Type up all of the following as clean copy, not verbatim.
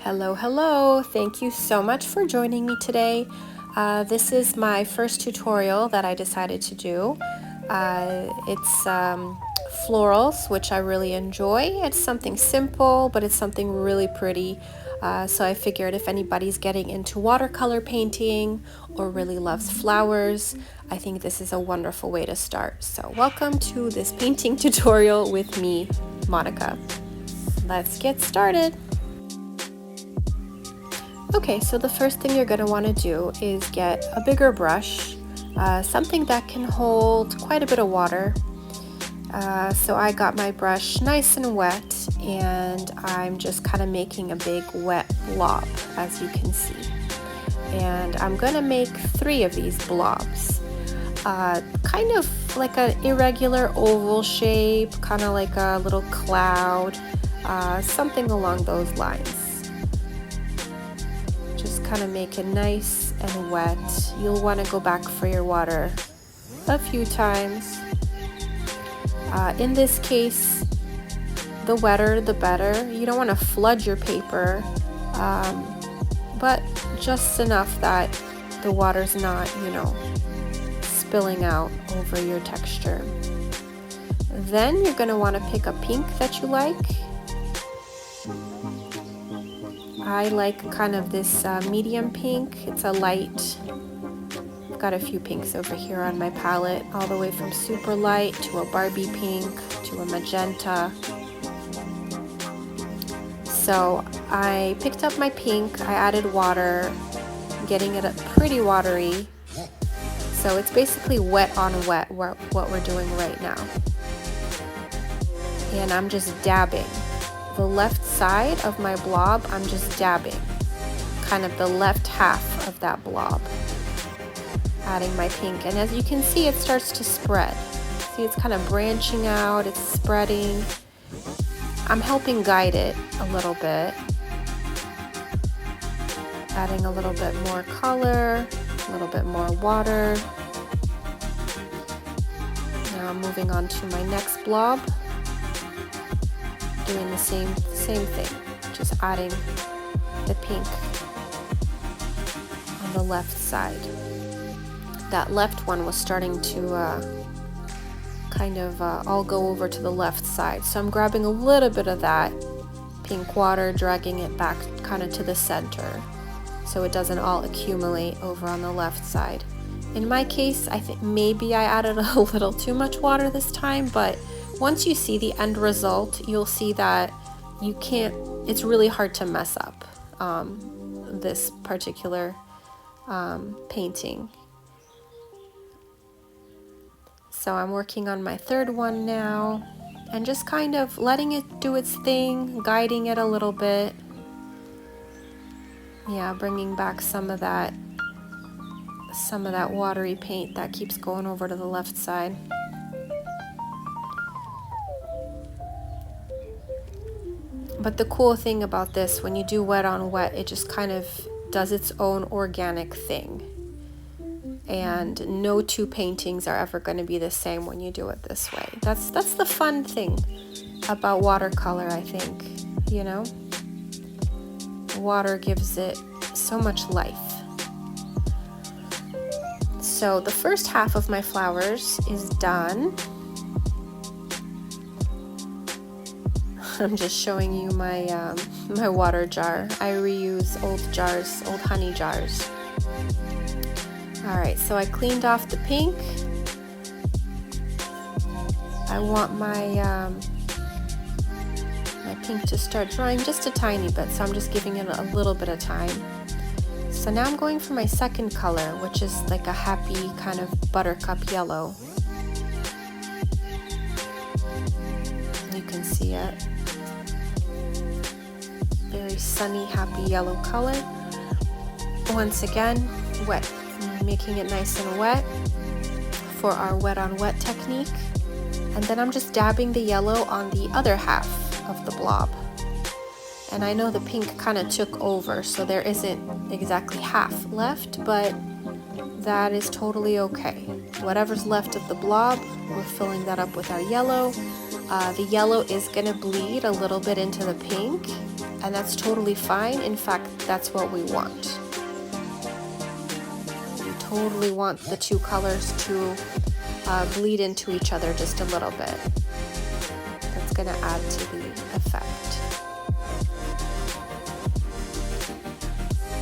Hello, hello. Thank you so much for joining me today. This is my first tutorial that I decided to do. It's florals, which I really enjoy. It's something simple, but it's something really pretty. So I figured if anybody's getting into watercolor painting or really loves flowers, I think this is a wonderful way to start. So welcome to this painting tutorial with me, Monica. Let's get started. Okay, so the first thing you're going to want to do is get a bigger brush, something that can hold quite a bit of water. So I got my brush nice and wet, and I'm just kind of making a big wet blob, as you can see. And I'm going to make 3 of these blobs, kind of like an irregular oval shape, kind of like a little cloud, something along those lines. Kind of make it nice and wet. You'll want to go back for your water a few times. In this case, the wetter the better. You don't want to flood your paper, but just enough that the water's not, spilling out over your texture. Then you're going to want to pick a pink that you like. I like kind of this medium pink. It's a light. I've got a few pinks over here on my palette, all the way from super light to a Barbie pink to a magenta. So I picked up my pink, I added water, getting it pretty watery. So it's basically wet on wet, what we're doing right now. And I'm just dabbing. The left side of my blob, I'm just dabbing, kind of the left half of that blob, adding my pink. And as you can see, it starts to spread. See, it's kind of branching out, it's spreading. I'm helping guide it a little bit, adding a little bit more color, a little bit more water. Now I'm moving on to my next blob. Doing the same thing, just adding the pink on the left side. That left one was starting to kind of all go over to the left side, so I'm grabbing a little bit of that pink water, dragging it back kind of to the center so it doesn't all accumulate over on the left side. In my case, I think maybe I added a little too much water this time, but once you see the end result, you'll see that it's really hard to mess up this particular painting. So I'm working on my third one now and just kind of letting it do its thing, guiding it a little bit. Yeah, bringing back some of that watery paint that keeps going over to the left side. But the cool thing about this, when you do wet on wet, it just kind of does its own organic thing. And no 2 paintings are ever going to be the same when you do it this way. That's the fun thing about watercolor, I think, Water gives it so much life. So the first half of my flowers is done. I'm just showing you my my water jar. I reuse old jars, old honey jars. Alright, so I cleaned off the pink. I want my my pink to start drying just a tiny bit, so I'm just giving it a little bit of time. So now I'm going for my second color, which is like a happy kind of buttercup yellow. You can see it. Very sunny, happy yellow color. Once again, wet, making it nice and wet for our wet on wet technique. And then I'm just dabbing the yellow on the other half of the blob. And I know the pink kind of took over, so there isn't exactly half left, but that is totally okay. Whatever's left of the blob, we're filling that up with our yellow. The yellow is going to bleed a little bit into the pink, and that's totally fine. In fact, that's what we want. We totally want the two colors to bleed into each other just a little bit. That's going to add to the effect.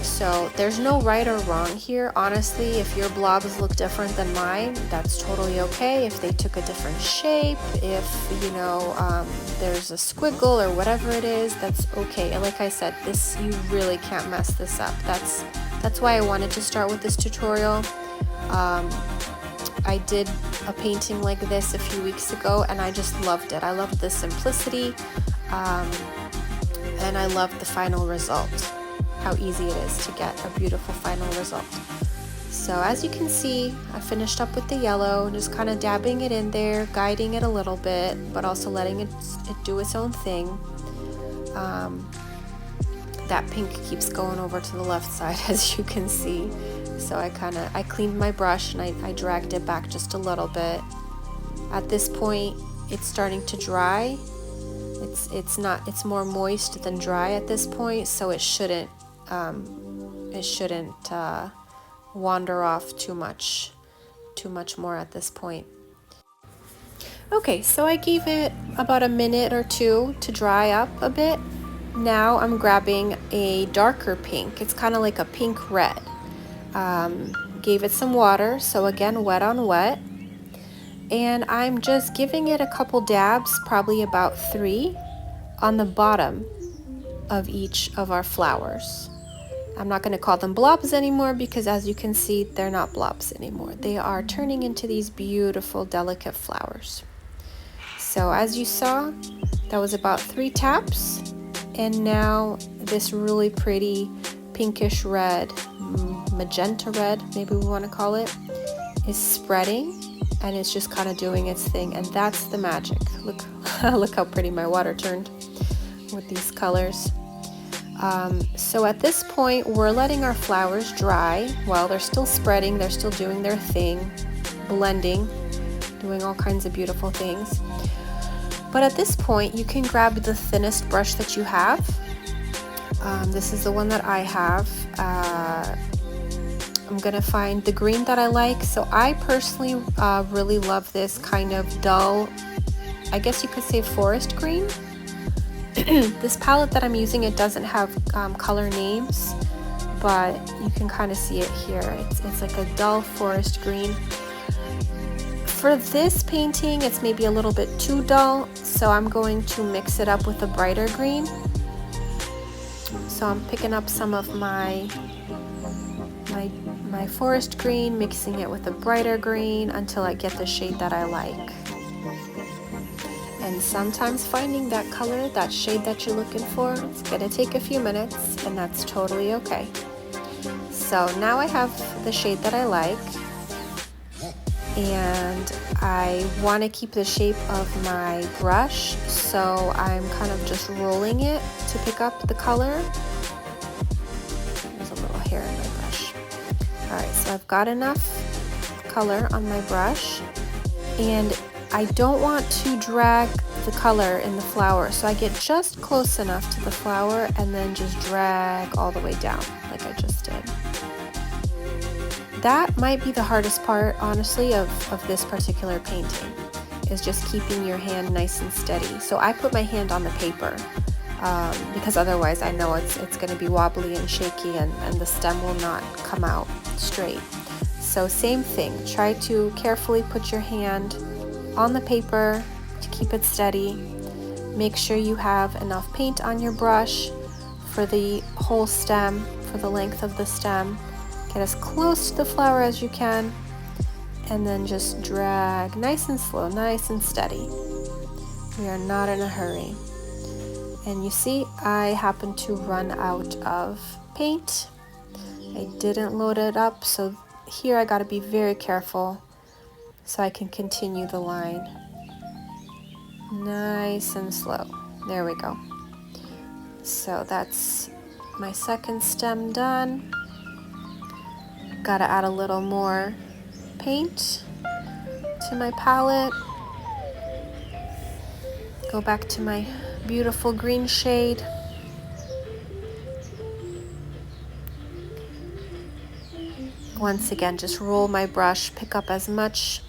So there's no right or wrong here. Honestly, if your blobs look different than mine, that's totally okay. If they took a different shape, if, you know, there's a squiggle or whatever it is, that's okay. Like I said, this, you really can't mess this up. That's why I wanted to start with this tutorial. I did a painting like this a few weeks ago, and I just loved it. I loved the simplicity, and I loved the final result. How easy it is to get a beautiful final result. So as you can see, I finished up with the yellow, just kind of dabbing it in there, guiding it a little bit, but also letting it do its own thing. That pink keeps going over to the left side, as you can see. So I cleaned my brush and I dragged it back just a little bit. At this point, it's starting to dry. It's more moist than dry at this point, so it shouldn't wander off too much more at this point. Okay, so I gave it about a minute or two to dry up a bit. Now I'm grabbing a darker pink. It's kind of like a pink red. Gave it some water, so again, wet on wet. And I'm just giving it a couple dabs, probably about 3, on the bottom of each of our flowers. I'm not going to call them blobs anymore because, as you can see, they're not blobs anymore. They are turning into these beautiful, delicate flowers. So as you saw, that was about 3 taps, and now this really pretty pinkish red, magenta red, maybe we want to call it, is spreading, and it's just kind of doing its thing, and that's the magic. Look, look how pretty my water turned with these colors. So at this point, we're letting our flowers dry while they're still spreading, they're still doing their thing, blending, doing all kinds of beautiful things. But at this point, you can grab the thinnest brush that you have. This is the one that I have. I'm gonna find the green that I like. So I personally really love this kind of dull, I guess you could say forest green. This palette that I'm using, it doesn't have color names, but you can kind of see it here. It's like a dull forest green. For this painting, it's maybe a little bit too dull, so I'm going to mix it up with a brighter green. So I'm picking up some of my forest green, mixing it with a brighter green until I get the shade that I like. And sometimes finding that color, that shade that you're looking for, it's gonna take a few minutes, and that's totally okay. So now I have the shade that I like, and I want to keep the shape of my brush, so I'm kind of just rolling it to pick up the color. There's a little hair in my brush. Alright, so I've got enough color on my brush, and I don't want to drag the color in the flower, so I get just close enough to the flower and then just drag all the way down like I just did. That might be the hardest part, honestly, of this particular painting, is just keeping your hand nice and steady. So I put my hand on the paper because otherwise I know it's going to be wobbly and shaky, and the stem will not come out straight. So same thing, try to carefully put your hand on the paper to keep it steady. Make sure you have enough paint on your brush for the whole stem, for the length of the stem. Get as close to the flower as you can, and then just drag nice and slow, nice and steady. We are not in a hurry. And you see, I happen to run out of paint. I didn't load it up, so here I gotta be very careful so I can continue the line. Nice and slow. There we go. So that's my second stem done. Gotta add a little more paint to my palette. Go back to my beautiful green shade. Once again, just roll my brush, pick up as much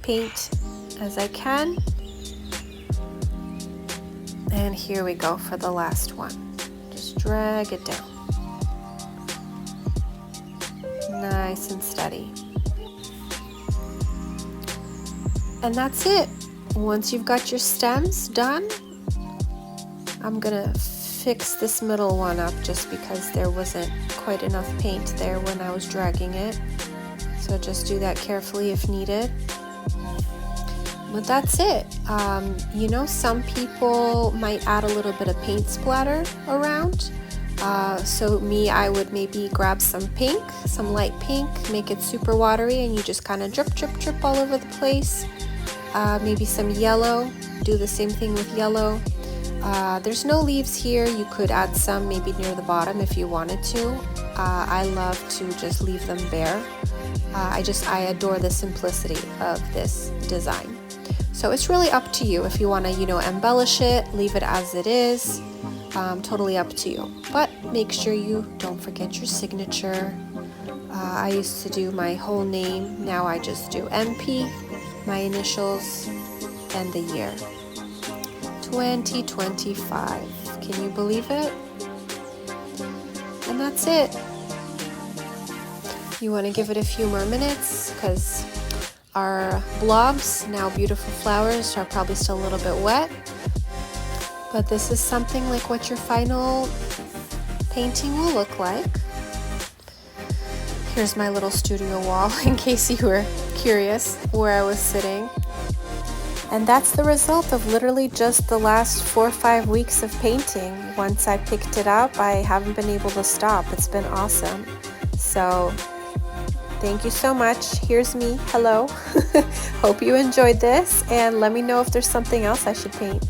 paint as I can. And here we go for the last one. Just drag it down. Nice and steady. And that's it. Once you've got your stems done, I'm gonna fix this middle one up just because there wasn't quite enough paint there when I was dragging it. So just do that carefully if needed. But that's it. You know, some people might add a little bit of paint splatter around. So me, I would maybe grab some pink, some light pink, make it super watery, and you just kind of drip, drip, drip all over the place. Maybe some yellow, do the same thing with yellow. There's no leaves here. You could add some maybe near the bottom if you wanted to. I love to just leave them bare. I adore the simplicity of this design. So it's really up to you if you want to, you know, embellish it, leave it as it is. Totally up to you. But make sure you don't forget your signature. I used to do my whole name. Now I just do MP, my initials, and the year. 2025. Can you believe it? And that's it. You want to give it a few more minutes because our blobs, now beautiful flowers, are probably still a little bit wet. But this is something like what your final painting will look like. Here's my little studio wall in case you were curious where I was sitting. And that's the result of literally just the last 4 or 5 weeks of painting. Once I picked it up, I haven't been able to stop. It's been awesome. So thank you so much. Here's me. Hello. Hope you enjoyed this, and let me know if there's something else I should paint.